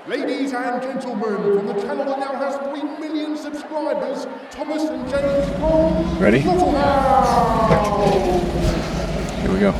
Ladies and gentlemen, from the channel that now has 3 million subscribers, Thomas and James from Ready? Throttle. Here we go.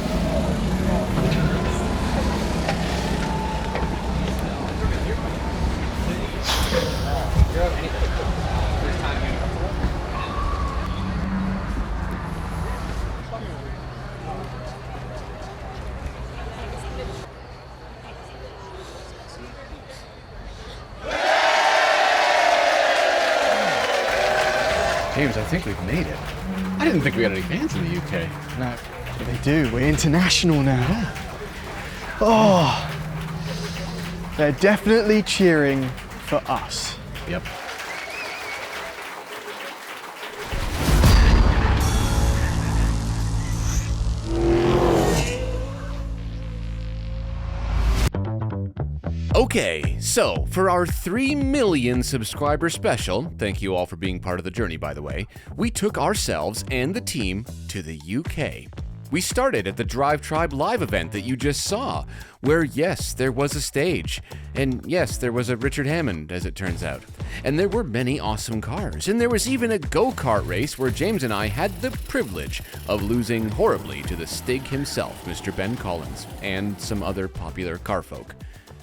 James, I think we've made it. I didn't think we had any fans in the UK. No, but they do. We're international now. Oh, they're definitely cheering for us. Yep. Okay, so for our 3 million subscriber special, thank you all for being part of the journey, by the way, we took ourselves and the team to the UK. We started at the Drivetribe live event that you just saw, where yes, there was a stage, and yes, there was a Richard Hammond, as it turns out. And there were many awesome cars, and there was even a go-kart race where James and I had the privilege of losing horribly to the Stig himself, Mr. Ben Collins, and some other popular car folk.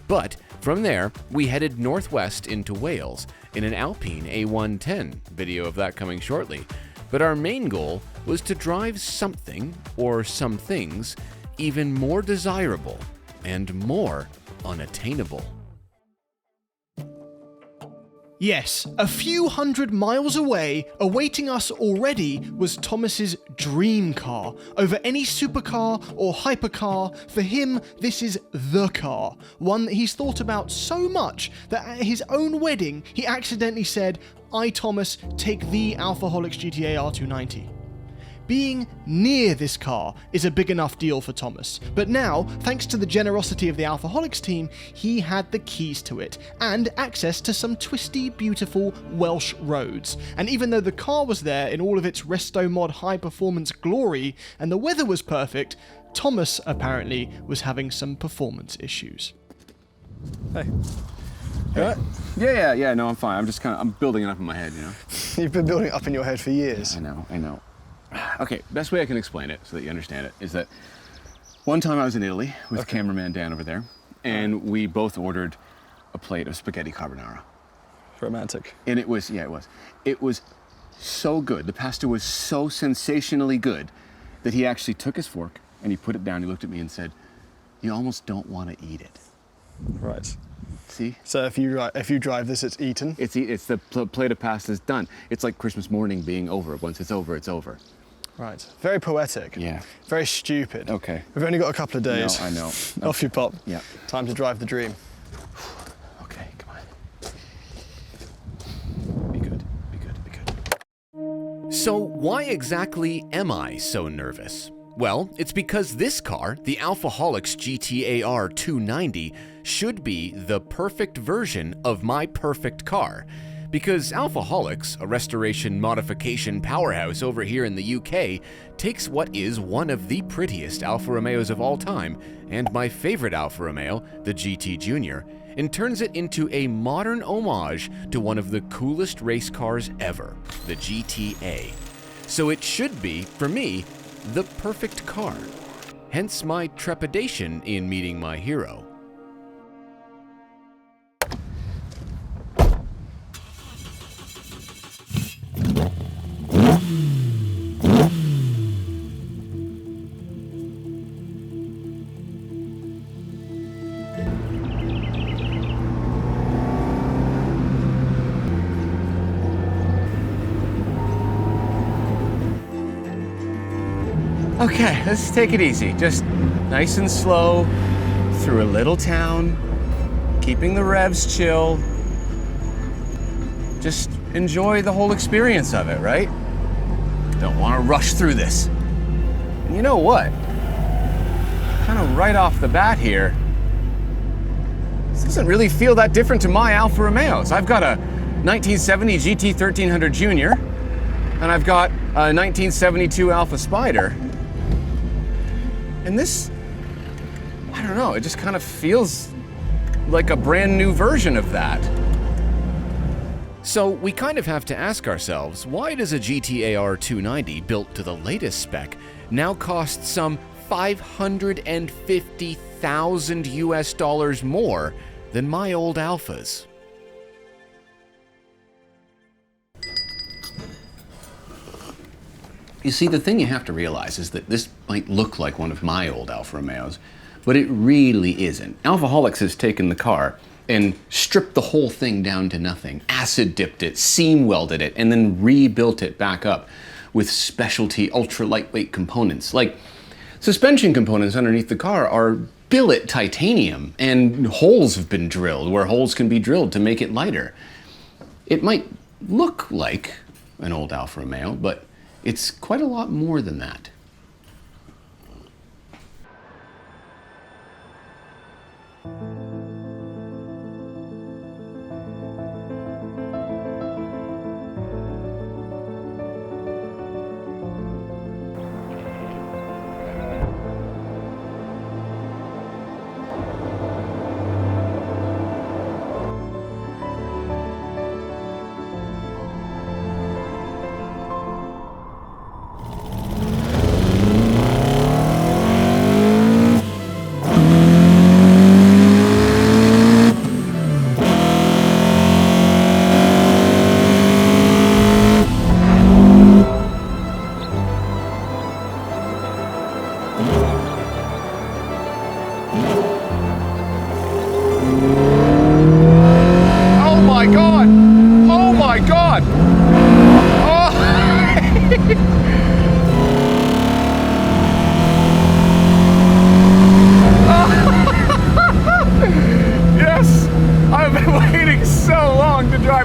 But from there, we headed northwest into Wales in an Alpine A110, video of that coming shortly. But our main goal was to drive something, or some things, even more desirable and more unattainable. Yes, a few hundred miles away, awaiting us already, was Thomas's dream car. Over any supercar or hypercar, for him, this is the car. One that he's thought about so much that at his own wedding, he accidentally said, "I, Thomas, take the Alfaholics GT-R 290. Being near this car is a big enough deal for Thomas, but now, thanks to the generosity of the Alfaholics team, he had the keys to it, and access to some twisty, beautiful Welsh roads. And even though the car was there in all of its resto mod high-performance glory, and the weather was perfect, Thomas apparently was having some performance issues. Hey. Hey. Yeah, no, I'm fine. I'm building it up in my head, you know? You've been building it up in your head for years. Yeah, I know. Okay, best way I can explain it so that you understand it is that one time I was in Italy with cameraman Dan over there, and we both ordered a plate of spaghetti carbonara. Romantic. And it was so good. The pasta was so sensationally good that he actually took his fork and he put it down. He looked at me and said, "You almost don't want to eat it." Right. See? So if you drive this, it's eaten? It's the plate of pasta is done. It's like Christmas morning being over. Once it's over, it's over. Right. Very poetic. Yeah. Very stupid. Okay. We've only got a couple of days. No, I know. Off you pop. Yeah. Time to drive the dream. Okay, come on. Be good. So why exactly am I so nervous? Well, it's because this car, the Alfaholics GT-R 290, should be the perfect version of my perfect car. Because Alfaholics, a restoration modification powerhouse over here in the UK, takes what is one of the prettiest Alfa Romeos of all time, and my favorite Alfa Romeo, the GT Junior, and turns it into a modern homage to one of the coolest race cars ever, the GTA. So it should be, for me, the perfect car. Hence my trepidation in meeting my hero. Okay, let's take it easy. Just nice and slow, through a little town, keeping the revs chill. Just enjoy the whole experience of it, right? Don't want to rush through this. And you know what? Kind of right off the bat here, this doesn't really feel that different to my Alfa Romeos. I've got a 1970 GT 1300 Junior, and I've got a 1972 Alfa Spider. And this, I don't know, it just kind of feels like a brand new version of that. So we kind of have to ask ourselves, why does a GT-R 290 built to the latest spec now cost some $550,000 US more than my old Alfas? You see, the thing you have to realize is that this might look like one of my old Alfa Romeos, but it really isn't. Alfaholics has taken the car and stripped the whole thing down to nothing, acid dipped it, seam welded it, and then rebuilt it back up with specialty ultra lightweight components. Like, suspension components underneath the car are billet titanium, and holes have been drilled where holes can be drilled to make it lighter. It might look like an old Alfa Romeo, but it's quite a lot more than that.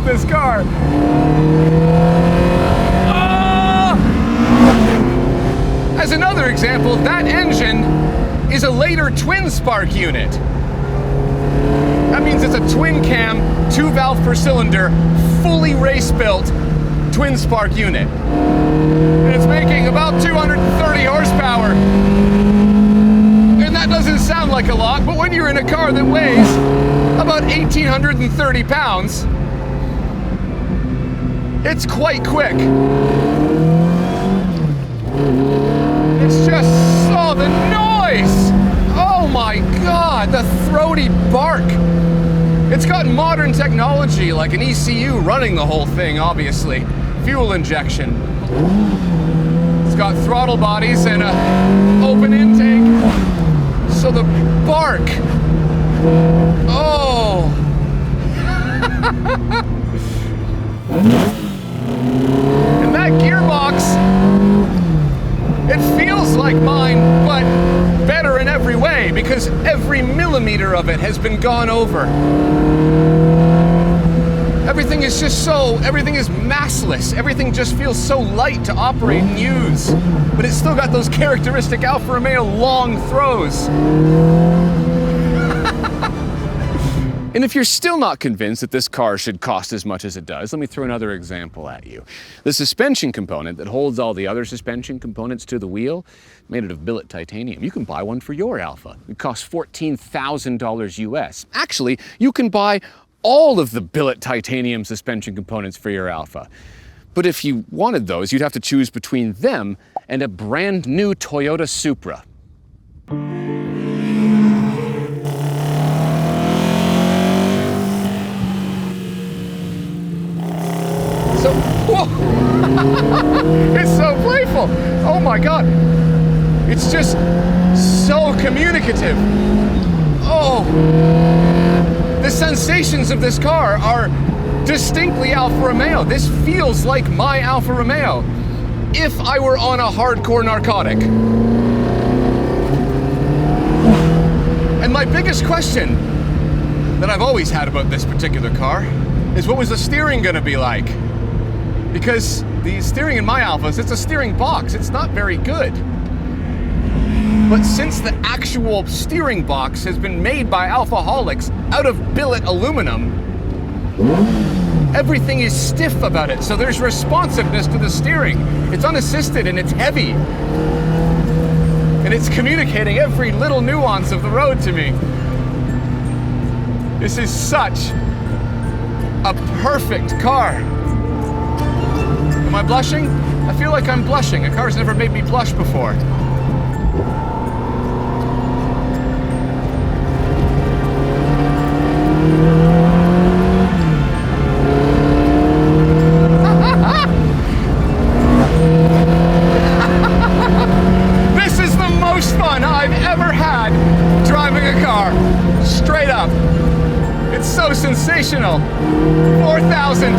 This car. As another example, that engine is a later twin spark unit. That means it's a twin cam, 2 valve per cylinder, fully race built twin spark unit. And it's making about 230 horsepower. And that doesn't sound like a lot, but when you're in a car that weighs about 1,830 pounds, it's quite quick. It's just, oh, the noise! Oh my God, the throaty bark. It's got modern technology like an ECU running the whole thing, obviously. Fuel injection. It's got throttle bodies and an open intake. So the bark. Oh. And that gearbox, it feels like mine, but better in every way because every millimeter of it has been gone over. Everything is massless. Everything just feels so light to operate and use. But it's still got those characteristic Alfa Romeo long throws. And if you're still not convinced that this car should cost as much as it does, let me throw another example at you. The suspension component that holds all the other suspension components to the wheel, made out of billet titanium. You can buy one for your Alfa. It costs $14,000 US. Actually, you can buy all of the billet titanium suspension components for your Alfa. But if you wanted those, you'd have to choose between them and a brand new Toyota Supra. So, whoa! It's so playful. Oh my God. It's just so communicative. Oh, the sensations of this car are distinctly Alfa Romeo. This feels like my Alfa Romeo if I were on a hardcore narcotic. And my biggest question that I've always had about this particular car is what was the steering gonna be like? Because the steering in my Alfas, it's a steering box. It's not very good. But since the actual steering box has been made by Alfaholics out of billet aluminum, everything is stiff about it. So there's responsiveness to the steering. It's unassisted and it's heavy. And it's communicating every little nuance of the road to me. This is such a perfect car. Am I blushing? I feel like I'm blushing. A car's never made me blush before. This is the most fun I've ever had driving a car. Straight up. It's so sensational. 4,000,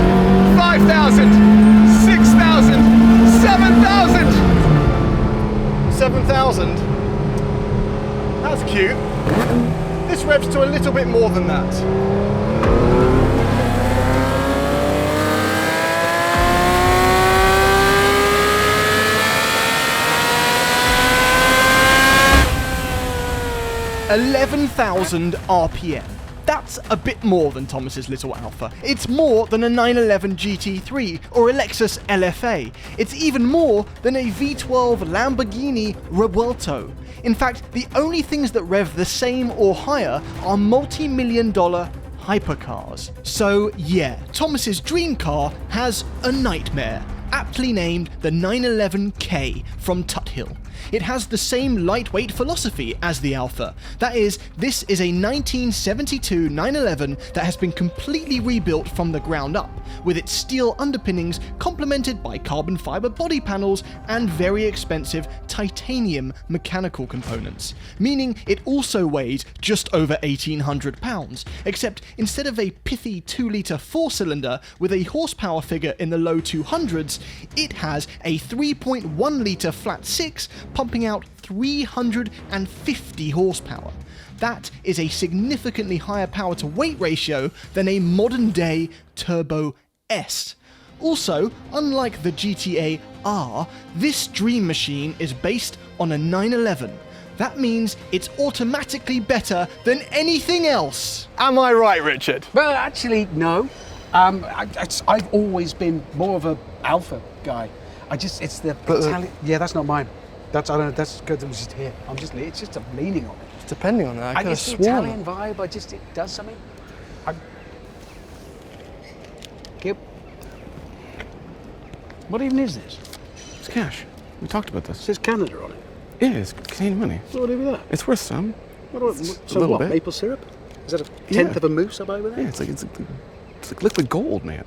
5,000, 6,000, 7,000. 7,000? That's cute. This revs to a little bit more than that. $11,000 RPM. That's a bit more than Thomas's little Alfa. It's more than a 911 GT3 or a Lexus LFA. It's even more than a V12 Lamborghini Revuelto. In fact, the only things that rev the same or higher are multi-million-dollar hypercars. So yeah, Thomas's dream car has a nightmare, aptly named the 911K from Tuthill. It has the same lightweight philosophy as the Alfa. That is, this is a 1972 911 that has been completely rebuilt from the ground up, with its steel underpinnings complemented by carbon fiber body panels and very expensive titanium mechanical components, meaning it also weighs just over 1,800 pounds, except instead of a pithy 2-litre 4-cylinder with a horsepower figure in the low 200s, it has a 3.1-litre flat 6 pumping out 350 horsepower. That is a significantly higher power to weight ratio than a modern day Turbo S. Also, unlike the GT-R, this dream machine is based on a 911. That means it's automatically better than anything else. Am I right, Richard? Well, actually, no. I've always been more of a Alfa guy. It's the Italian. Yeah, that's not mine. I don't know. That's good. It was just here. It's just I'm leaning on it. Depending on that, I could have It's the sworn. Italian vibe. It does something. What even is this? It's cash. We talked about It this. says Canada on it. Yeah, it's Canadian money. So what do we do with that? It's worth some. So little what? bit. Maple syrup? Is that a tenth Yeah. of a moose I buy with it? Yeah, it's like liquid gold, man.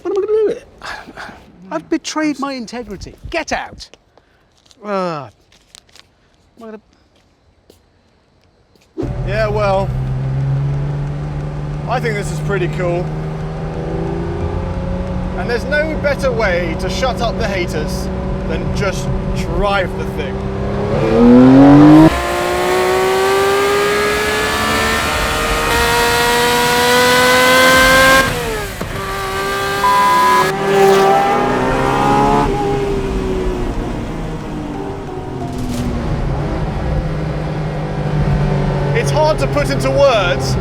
What am I going to do with it? I've betrayed my integrity. Get out. Am I gonna... Yeah, well, I think this is pretty cool. And there's no better way to shut up the haters than just drive the thing. It's hard to put into words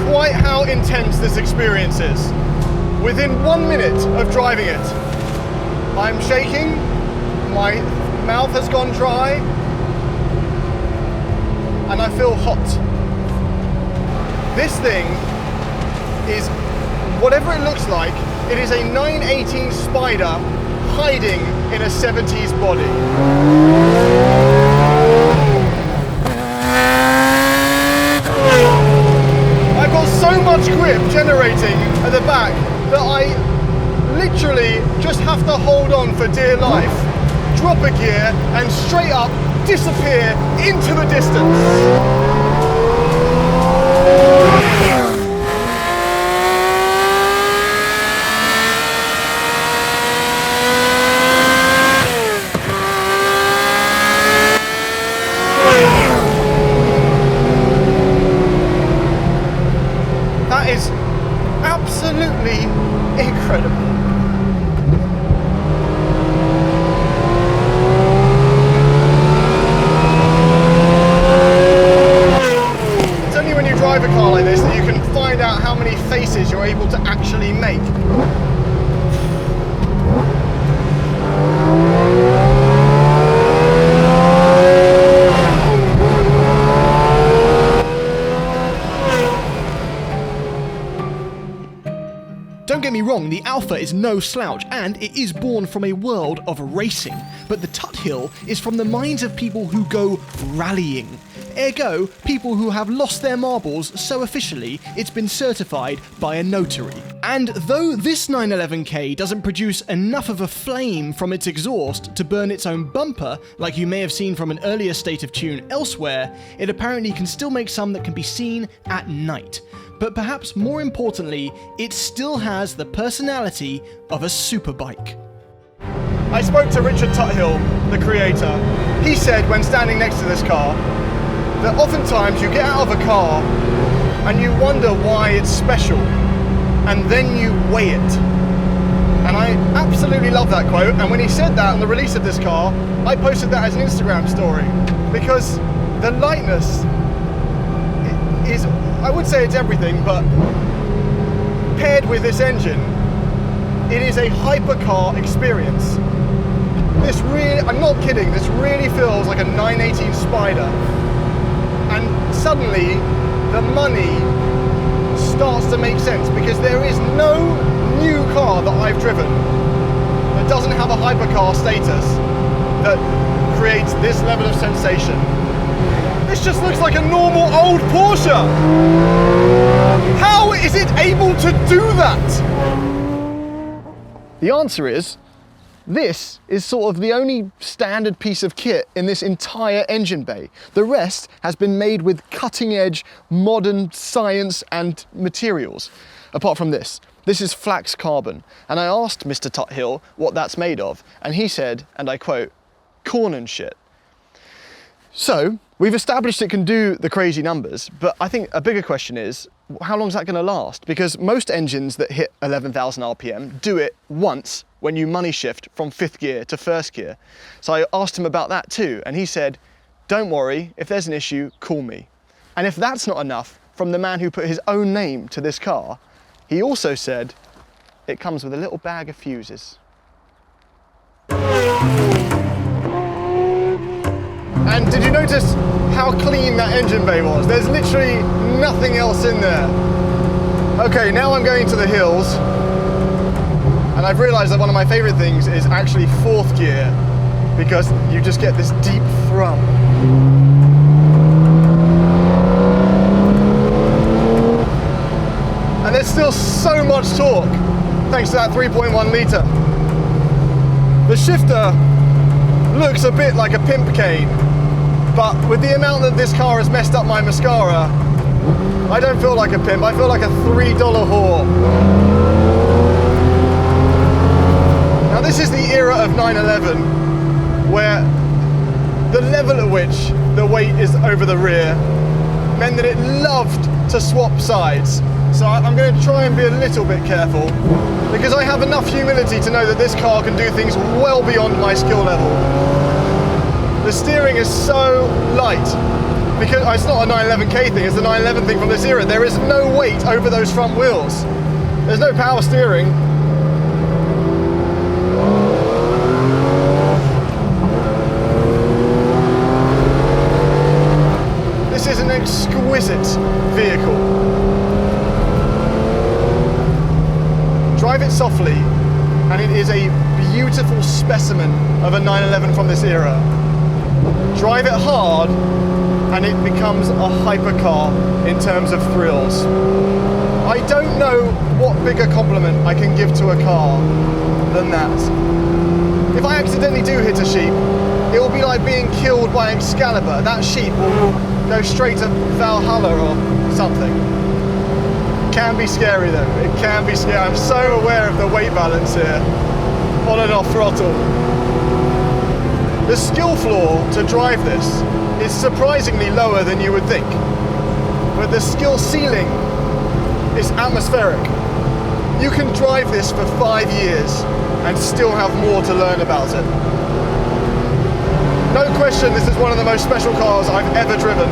quite how intense this experience is. Within 1 minute of driving it, I'm shaking, my mouth has gone dry, and I feel hot. This thing is, whatever it looks like, it is a 918 Spider hiding in a 70s body. I've got so much grip generating at the back that I literally just have to hold on for dear life, drop a gear, and straight up disappear into the distance. That is absolutely incredible. It's only when you drive a car like this that you can find out how many faces you're able to actually make. Don't get me wrong, the Alfa is no slouch, and it is born from a world of racing, but the Tuthill is from the minds of people who go rallying. Ergo, people who have lost their marbles so officially it's been certified by a notary. And though this 911K doesn't produce enough of a flame from its exhaust to burn its own bumper, like you may have seen from an earlier state of tune elsewhere, it apparently can still make some that can be seen at night. But perhaps more importantly, it still has the personality of a superbike. I spoke to Richard Tuthill, the creator. He said when standing next to this car that oftentimes you get out of a car and you wonder why it's special, and then you weigh it. And I absolutely love that quote, and when he said that on the release of this car, I posted that as an Instagram story, because the lightness is, I would say it's everything, but paired with this engine, it is a hypercar experience. This really, I'm not kidding, this really feels like a 918 Spider. And suddenly, the money starts to make sense, because there is no new car that I've driven that doesn't have a hypercar status that creates this level of sensation. This just looks like a normal old Porsche. How is it able to do that? The answer is, this is sort of the only standard piece of kit in this entire engine bay. The rest has been made with cutting-edge modern science and materials. Apart from this is flax carbon. And I asked Mr. Tuthill what that's made of, and he said, and I quote, "corn and shit." So, we've established it can do the crazy numbers, but I think a bigger question is, how long is that going to last? Because most engines that hit 11,000 RPM do it once when you money shift from 5th gear to 1st gear. So I asked him about that too, and he said, don't worry, if there's an issue, call me. And if that's not enough from the man who put his own name to this car, he also said, it comes with a little bag of fuses. And did you notice how clean that engine bay was? There's literally nothing else in there. Okay, now I'm going to the hills, and I've realized that one of my favorite things is actually 4th gear, because you just get this deep thrum. And there's still so much torque, thanks to that 3.1 litre. The shifter looks a bit like a pimp cane, but with the amount that this car has messed up my mascara, I don't feel like a pimp, I feel like a $3 whore. Now this is the era of 911 where the level at which the weight is over the rear meant that it loved to swap sides. So I'm going to try and be a little bit careful, because I have enough humility to know that this car can do things well beyond my skill level. The steering is so light, because it's not a 911K thing, it's the 911 thing from this era. There is no weight over those front wheels. There's no power steering. This is an exquisite vehicle. Drive it softly, and it is a beautiful specimen of a 911 from this era. Drive it hard, and it becomes a hypercar in terms of thrills. I don't know what bigger compliment I can give to a car than that. If I accidentally do hit a sheep, it will be like being killed by Excalibur. That sheep will go straight to Valhalla or something. It can be scary though, it can be scary. I'm so aware of the weight balance here, on and off throttle. The skill floor to drive this is surprisingly lower than you would think, but the skill ceiling is atmospheric. You can drive this for 5 years and still have more to learn about it. No question, this is one of the most special cars I've ever driven.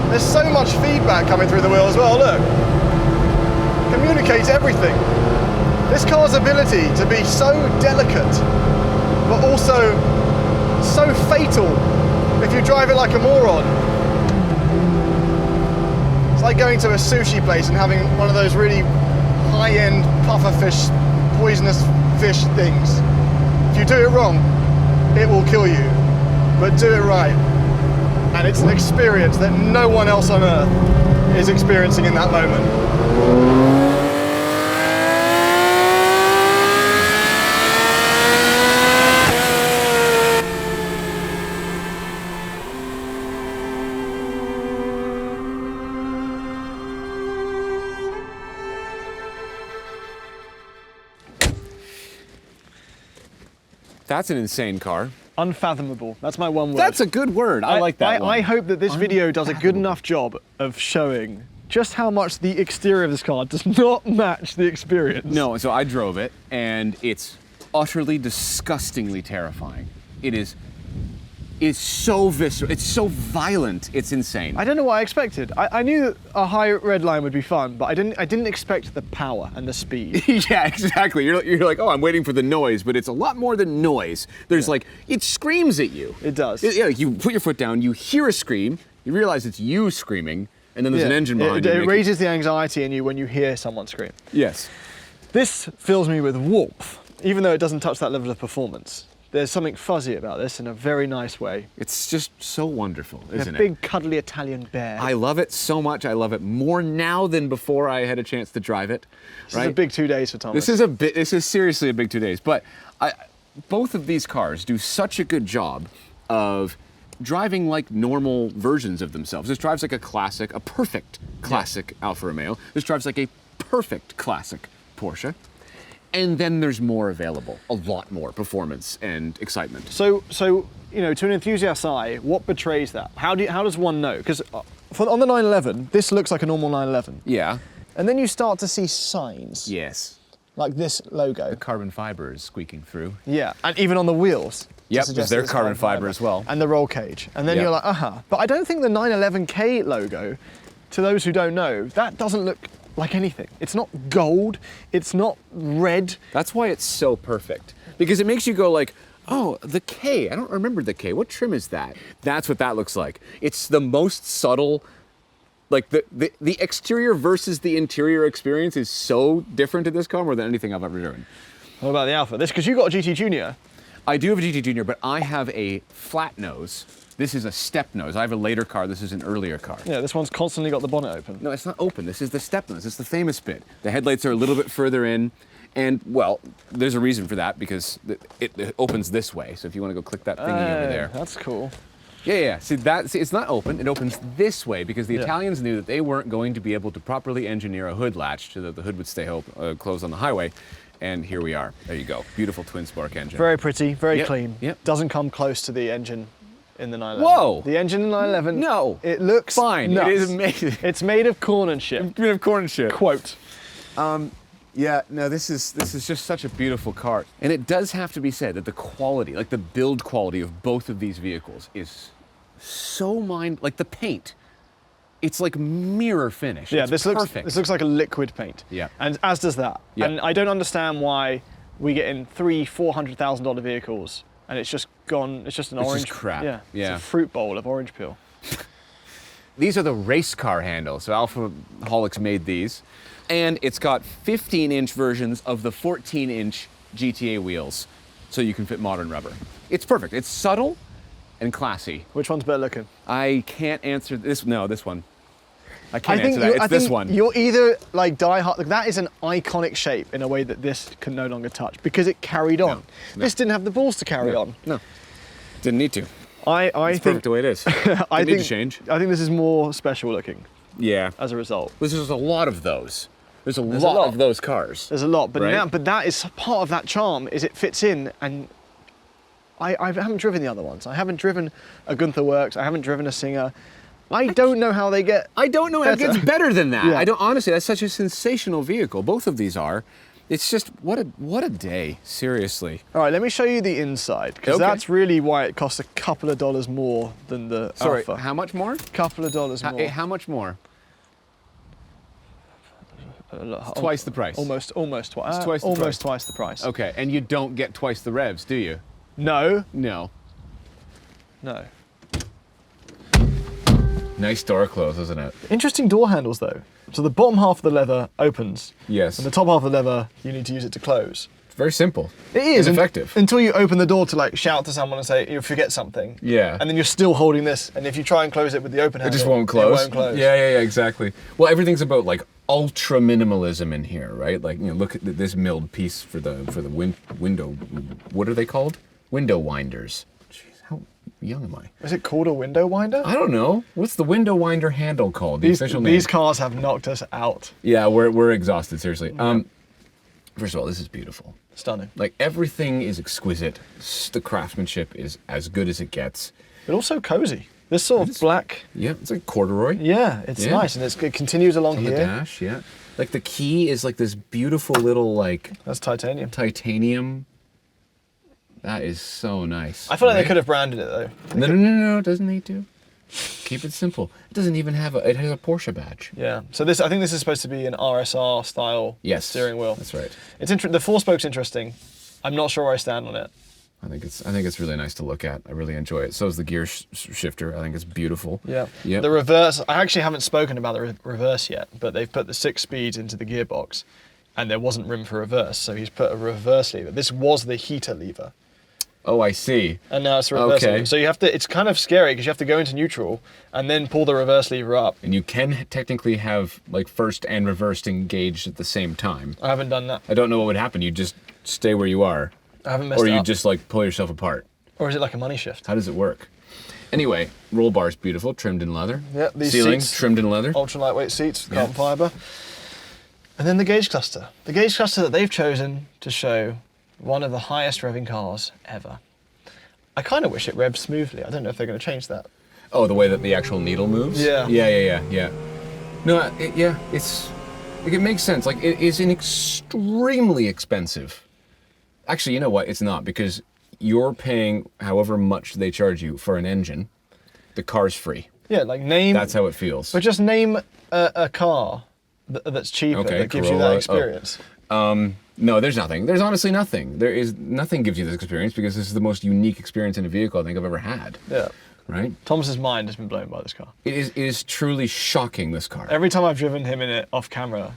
There's so much feedback coming through the wheel as well, look. Communicates everything. This car's ability to be so delicate, but also so fatal if you drive it like a moron. It's like going to a sushi place and having one of those really high-end pufferfish, poisonous fish things. If you do it wrong, it will kill you. But do it right. And it's an experience that no one else on earth is experiencing in that moment. That's an insane car. Unfathomable. That's my one word. That's a good word. I like that one. I hope that this video does a good enough job of showing just how much the exterior of this car does not match the experience. No, so I drove it, and it's utterly disgustingly terrifying. It's so visceral, it's so violent, it's insane. I don't know what I expected. I knew that a high red line would be fun, but I didn't expect the power and the speed. Yeah, exactly. You're like, oh, I'm waiting for the noise, but it's a lot more than noise. There's like, it screams at you. It does. Yeah, you put your foot down, you hear a scream, you realize it's you screaming, and then there's an engine behind you. It raises the anxiety in you when you hear someone scream. Yes. This fills me with warmth, even though it doesn't touch that level of performance. There's something fuzzy about this in a very nice way. It's just so wonderful, isn't it? A big, cuddly Italian bear. I love it so much. I love it more now than before I had a chance to drive it. This is a big 2 days for Thomas. This is seriously a big 2 days. But both of these cars do such a good job of driving like normal versions of themselves. This drives like a perfect classic Alfa Romeo. This drives like a perfect classic Porsche. And then there's more available, a lot more performance and excitement. So you know, to an enthusiast's eye, what betrays that? How does one know? Because on the 911, this looks like a normal 911. Yeah. And then you start to see signs. Yes. Like this logo. The carbon fiber is squeaking through. Yeah, and even on the wheels. Yep, because they're carbon fiber as well. And the roll cage. And then you're like, But I don't think the 911K logo, to those who don't know, that doesn't look like anything. It's not gold, it's not red. That's why it's so perfect. Because it makes you go like, oh, the K, I don't remember the K. What trim is that? That's what that looks like. It's the most subtle, like the exterior versus the interior experience is so different in this car more than anything I've ever driven. What about the Alfa? This, because you got a GT Junior. I do have a GT Junior, but I have a flat nose. This is a step nose. I have a later car. This is an earlier car. Yeah, this one's constantly got the bonnet open. No, it's not open. This is the step nose. It's the famous bit. The headlights are a little bit further in. And, well, there's a reason for that because it opens this way. So if you want to go click that thingy over there. That's cool. Yeah. See, it's not open. It opens this way because the Italians knew that they weren't going to be able to properly engineer a hood latch so that the hood would stay closed on the highway. And here we are. There you go. Beautiful twin spark engine. Very pretty, very clean. Yep. Doesn't come close to the engine in the 911. Whoa! The engine in the 911. No. It looks fine. nuts. It is amazing. It's made of corn and shit. It's made of corn and shit. Quote. Yeah, no, this is just such a beautiful car. And it does have to be said that the quality, like the build quality of both of these vehicles is so like the paint. It's like mirror finish. Yeah, it's this perfect. looks like a liquid paint. Yeah. And as does that. Yeah. And I don't understand why we get in $300,000-$400,000 vehicles and it's just gone, it's just an orange. Just crap. Yeah. Yeah. It's a fruit bowl of orange peel. These are the race car handles. So Alfaholics made these. And it's got 15-inch versions of the 14-inch GTA wheels. So you can fit modern rubber. It's perfect. It's subtle and classy. Which one's better looking? I can't answer this. No, this one. I can't answer that. It's this one. You're either like die hard. Like that is an iconic shape in a way that this can no longer touch because it carried on. No. This didn't have the balls to carry on. No, didn't need to. I It's think perfect the way it is. I need think to change. I think this is more special looking Yeah. as a result. There's a lot of those. There's a lot of those cars. There's a lot, but Right? but that is part of that charm. Is it fits in, and I haven't driven the other ones. I haven't driven a Gunther Works. I haven't driven a Singer. I don't know how they get. I don't know how it gets better than that. Yeah. I don't honestly. That's such a sensational vehicle. Both of these are. It's just what a day. Seriously. All right, let me show you the inside because Okay. that's really why it costs a couple of dollars more than the Sorry, Alfa. how much more? Couple of dollars more. How much more? Twice the price. Almost twice. It's twice the price. Almost twice the price. Okay, and you don't get twice the revs, do you? No. No. No. Nice door close, isn't it? Interesting door handles though. So the bottom half of the lever opens. Yes. And the top half of the lever, you need to use it to close. It's very simple. It is. And effective. Until you open the door to like shout to someone and say, you forget something. Yeah. And then you're still holding this. And if you try and close it with the open handle, It just won't close. It won't close. Yeah, exactly. Well, everything's about like ultra minimalism in here, right? Like, look at this milled piece for the window. What are they called? Window winders. Jeez, how young am I? Is it called a window winder? I don't know. What's the window winder handle called? The official name. These cars have knocked us out. Yeah, we're exhausted, seriously. First of all, this is beautiful. Stunning. Like, everything is exquisite. The craftsmanship is as good as it gets. But also cozy. This sort of black. Yeah, it's like corduroy. Yeah, it's nice, and it continues along On here. the dash, yeah. Like, the key is like this beautiful little, like... That's titanium. Titanium. That is so nice. I feel like they could have branded it, though. No, it doesn't need to. Keep it simple. It doesn't even have it has a Porsche badge. Yeah. So I think this is supposed to be an RSR style steering wheel. That's right. It's the 4-spoke's interesting. I'm not sure where I stand on it. I think it's really nice to look at. I really enjoy it. So is the gear shifter. I think it's beautiful. Yeah. Yep. The reverse. I actually haven't spoken about the reverse yet, but they've put the 6 speeds into the gearbox, and there wasn't room for reverse, so he's put a reverse lever. This was the heater lever. Oh, I see. And now it's a reverse Okay. lever. So you have to. It's kind of scary because you have to go into neutral and then pull the reverse lever up. And you can technically have like first and reversed engaged at the same time. I haven't done that. I don't know what would happen. You just stay where you are. I haven't messed Or it you up. just like pull yourself apart. Or is it like a money shift? How does it work? Anyway, roll bar's beautiful, trimmed in leather. Yeah, these Ceiling, seats, trimmed in leather. ultra lightweight seats, carbon fibre. And then the gauge cluster. The gauge cluster that they've chosen to show one of the highest revving cars ever. I kind of wish it revved smoothly. I don't know if they're going to change that. Oh, the way that the actual needle moves? Yeah. Yeah. No, it makes sense. Like, it is an extremely expensive. Actually, you know what? It's not, because you're paying however much they charge you for an engine. The car's free. Yeah, like name... That's how it feels. But just name a car that's cheaper, Okay, that gives you Corolla. that experience. No, there's nothing. There's honestly nothing. Nothing gives you this experience, because this is the most unique experience in a vehicle I think I've ever had. Yeah. Right? Thomas's mind has been blown by this car. It is truly shocking, this car. Every time I've driven him in it off camera,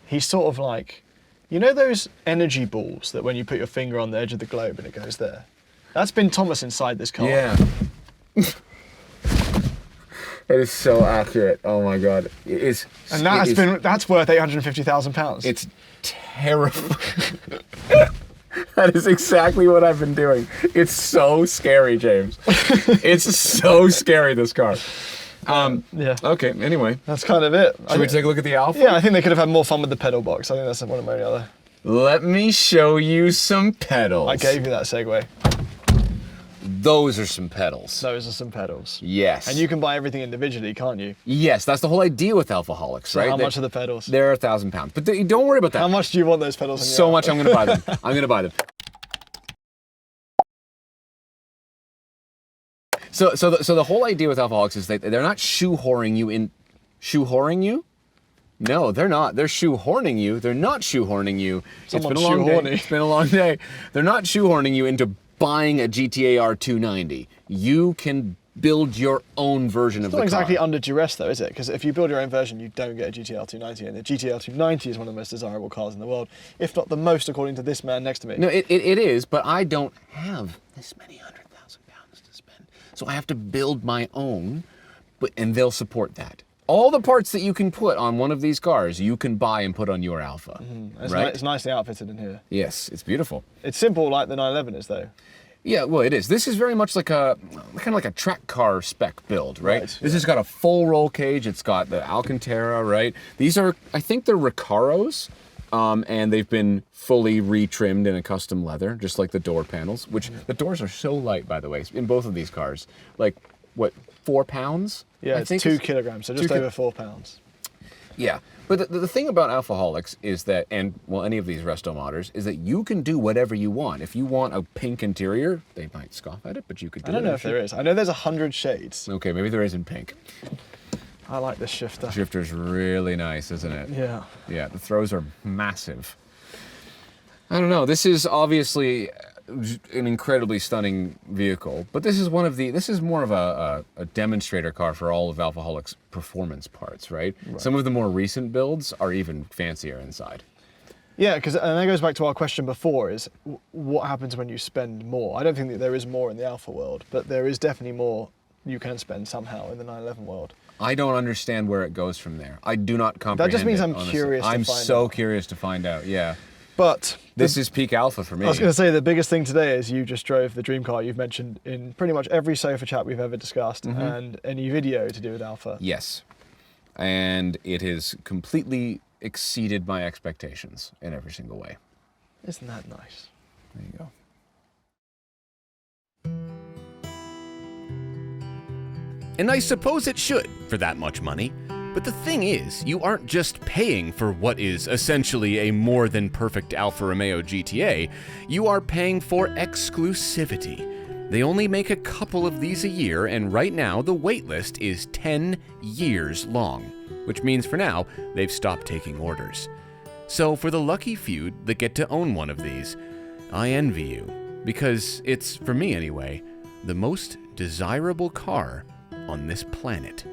he's sort of like, you know those energy balls that when you put your finger on the edge of the globe and it goes there? That's been Thomas inside this car. Yeah. It is so accurate. Oh my God. It is. And that's worth £850,000. It's terrible. That is exactly what I've been doing. It's so scary, James. It's so scary, this car. Yeah. Okay, anyway. That's kind of it. Should we take a look at the Alfa? Yeah, I think they could have had more fun with the pedal box. I think that's one of my other. Let me show you some pedals. I gave you that segue. Those are some pedals. Those are some pedals. Yes. And you can buy everything individually, can't you? Yes, that's the whole idea with Alfaholics, So right? how much are the pedals? They're £1,000. But don't worry about that. How much do you want those pedals? In your So much, Alfa? I'm going to buy them. I'm going to buy them. So the whole idea with Alfaholics is they're not shoehorning you in. Shoehorning you? No, they're not. They're shoehorning you. They're not shoehorning you. Someone's it's been a long shoehorny. day. It's been a long day. They're not shoehorning you into buying a GT-R 290. You can build your own version of the car. It's not exactly under duress though, is it? Because if you build your own version, you don't get a GT-R 290, and the GT-R 290 is one of the most desirable cars in the world, if not the most, according to this man next to me. No, it is, but I don't have this many £100,000 to spend. So I have to build my own, and they'll support that. All the parts that you can put on one of these cars, you can buy and put on your Alfa. Right? It's nicely outfitted in here. Yes, it's beautiful. It's simple like the 911 is though. Yeah, well, it is. This is very much like kind of like a track car spec build, right? Right, This has got a full roll cage. It's got the Alcantara, right? These are, I think they're Recaros, and they've been fully retrimmed in a custom leather, just like the door panels, which the doors are so light, by the way, in both of these cars. Like, what, 4 pounds? Yeah, I it's think 2 kilograms, so just over 4 pounds. Yeah, but the thing about Alfaholics is that, and well, any of these resto modders, is that you can do whatever you want. If you want a pink interior, they might scoff at it, but you could do it. I don't know if there is. I know there's 100 shades. Okay, maybe there is in pink. I like this shifter. The shifter's really nice, isn't it? Yeah. Yeah, the throws are massive. I don't know, this is obviously an incredibly stunning vehicle, but this is more of a demonstrator car for all of Alfaholics' performance parts, right? Some of the more recent builds are even fancier inside. Yeah, because that goes back to our question before: is what happens when you spend more? I don't think that there is more in the Alfa world, but there is definitely more you can spend somehow in the 911 world. I don't understand where it goes from there. I do not comprehend. That just means it, I'm honestly. curious. I'm to find so out. curious to find out. Yeah. But this is peak Alfa for me. I was going to say the biggest thing today is you just drove the dream car you've mentioned in pretty much every sofa chat we've ever discussed and any video to do with Alfa. Yes. And it has completely exceeded my expectations in every single way. Isn't that nice? There you go. And I suppose it should, for that much money. But the thing is, you aren't just paying for what is essentially a more than perfect Alfa Romeo GTA, you are paying for exclusivity. They only make a couple of these a year, and right now the waitlist is 10 years long, which means for now, they've stopped taking orders. So for the lucky few that get to own one of these, I envy you, because it's, for me anyway, the most desirable car on this planet.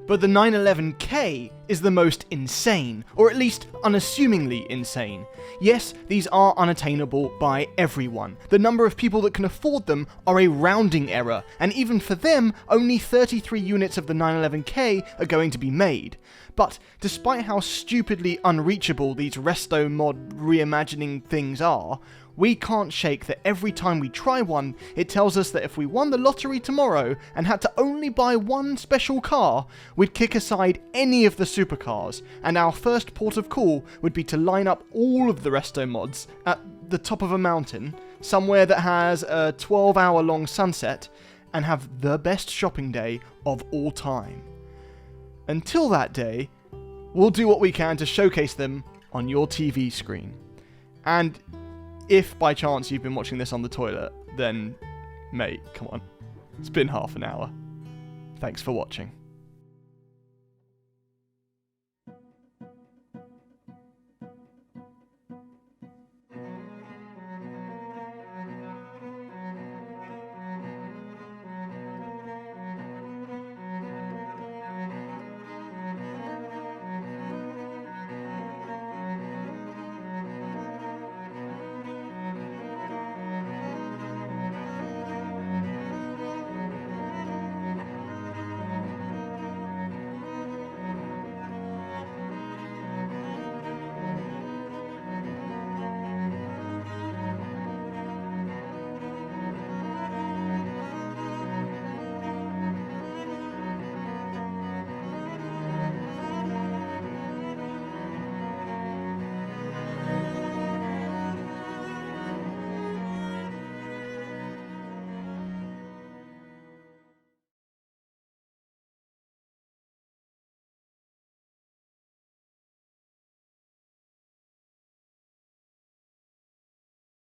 But the 911K is the most insane, or at least unassumingly insane. Yes, these are unattainable by everyone. The number of people that can afford them are a rounding error, and even for them, only 33 units of the 911K are going to be made. But despite how stupidly unreachable these resto mod reimagining things are, we can't shake that every time we try one, it tells us that if we won the lottery tomorrow and had to only buy one special car, we'd kick aside any of the supercars, and our first port of call would be to line up all of the resto mods at the top of a mountain, somewhere that has a 12-hour-long sunset, and have the best shopping day of all time. Until that day, we'll do what we can to showcase them on your TV screen. And if by chance you've been watching this on the toilet, then mate, come on. It's been half an hour. Thanks for watching.